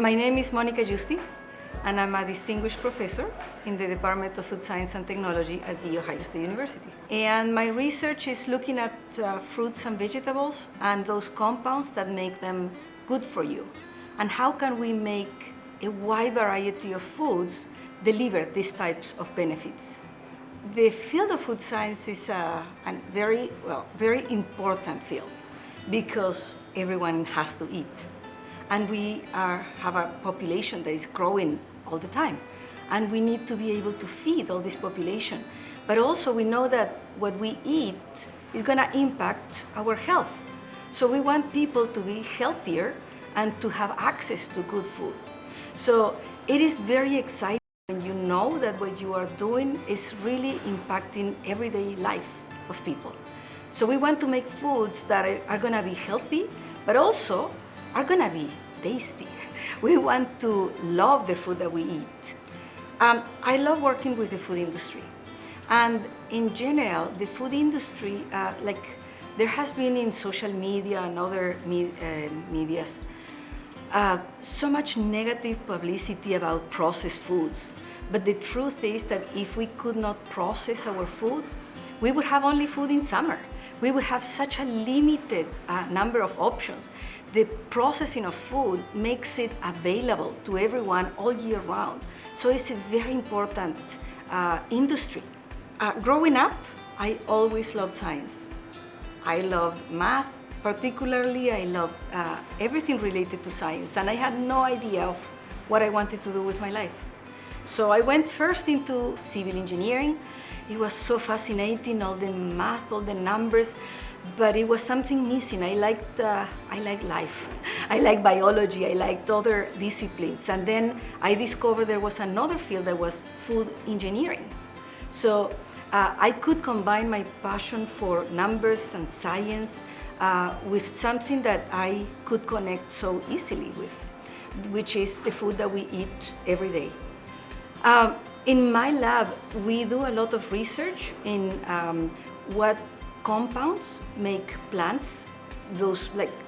My name is Monica Giusti, and I'm a distinguished professor in the Department of Food Science and Technology at The Ohio State University. And my research is looking at fruits and vegetables and those compounds that make them good for you. And how can we make a wide variety of foods deliver these types of benefits? The field of food science is a very important field because everyone has to eat. And we have a population that is growing all the time. And we need to be able to feed all this population. But also we know that what we eat is gonna impact our health. So we want people to be healthier and to have access to good food. So it is very exciting when you know that what you are doing is really impacting everyday life of people. So we want to make foods that are gonna be healthy, but also are gonna be tasty. We want to love the food that we eat. I love working with the food industry. And in general, the food industry, there has been in social media and other medias, so much negative publicity about processed foods. But the truth is that if we could not process our food, we would have only food in summer. We would have such a limited number of options. The processing of food makes it available to everyone all year round. So it's a very important industry. Growing up, I always loved science. I loved math, particularly I loved everything related to science, and I had no idea of what I wanted to do with my life. So I went first into civil engineering. It was so fascinating, all the math, all the numbers, but it was something missing. I liked life. I liked biology, I liked other disciplines. And then I discovered there was another field that was food engineering. So I could combine my passion for numbers and science with something that I could connect so easily with, which is the food that we eat every day. In my lab, we do a lot of research in what compounds make plants,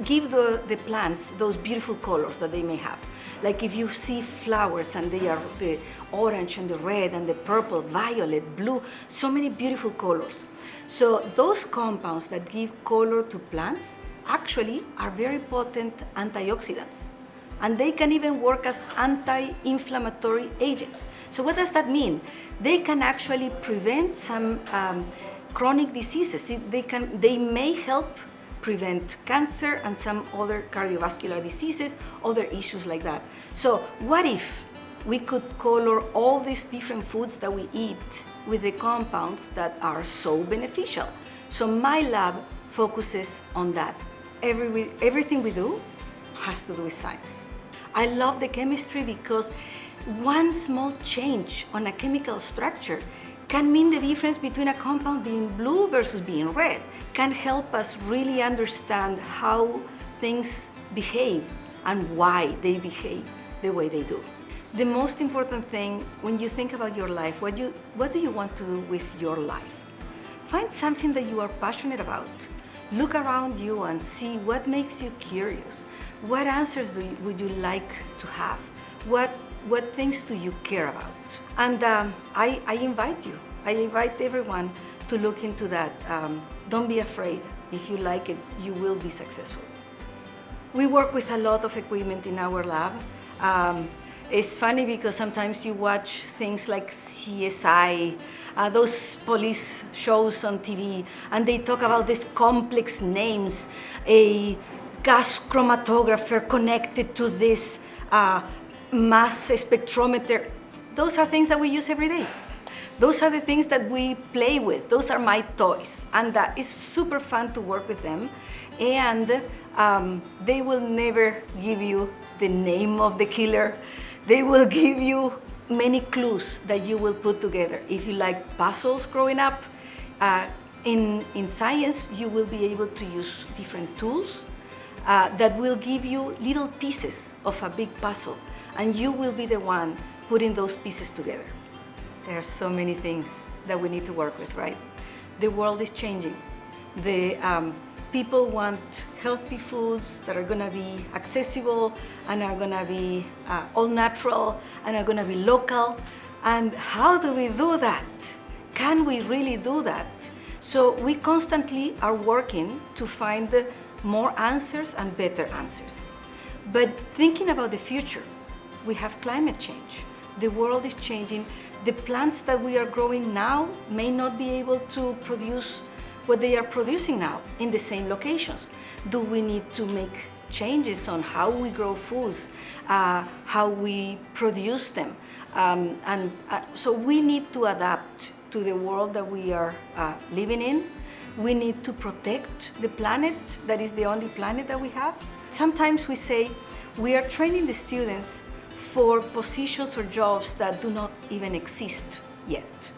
give the plants those beautiful colors that they may have. Like if you see flowers and they are the orange and the red and the purple, violet, blue, so many beautiful colors. So those compounds that give color to plants actually are very potent antioxidants. And they can even work as anti-inflammatory agents. So what does that mean? They can actually prevent some chronic diseases. They may help prevent cancer and some other cardiovascular diseases, other issues like that. So what if we could color all these different foods that we eat with the compounds that are so beneficial? So my lab focuses on that. Everything we do has to do with science. I love the chemistry because one small change on a chemical structure can mean the difference between a compound being blue versus being red, can help us really understand how things behave and why they behave the way they do. The most important thing when you think about your life, what do you want to do with your life? Find something that you are passionate about. Look around you and see what makes you curious. What answers would you like to have? What things do you care about? And I invite everyone to look into that. Don't be afraid. If you like it, you will be successful. We work with a lot of equipment in our lab. It's funny because sometimes you watch things like CSI, those police shows on TV, and they talk about these complex names, a gas chromatographer connected to this mass spectrometer. Those are things that we use every day. Those are the things that we play with. Those are my toys. And it's super fun to work with them. And they will never give you the name of the killer. They will give you many clues that you will put together. If you like puzzles growing up, in science, you will be able to use different tools that will give you little pieces of a big puzzle, and you will be the one putting those pieces together. There are so many things that we need to work with, right? The world is changing. The People want healthy foods that are gonna be accessible and are gonna be all natural and are gonna be local. And how do we do that? Can we really do that? So we constantly are working to find more answers and better answers. But thinking about the future, we have climate change. The world is changing. The plants that we are growing now may not be able to produce what they are producing now in the same locations. Do we need to make changes on how we grow foods, how we produce them? So we need to adapt to the world that we are living in. We need to protect the planet. That is the only planet that we have. Sometimes we say we are training the students for positions or jobs that do not even exist yet.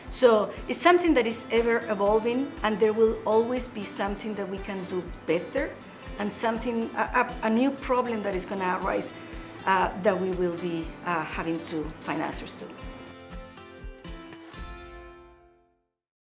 So it's something that is ever evolving, and there will always be something that we can do better, and something, a new problem that is going to arise that we will be having to find answers to.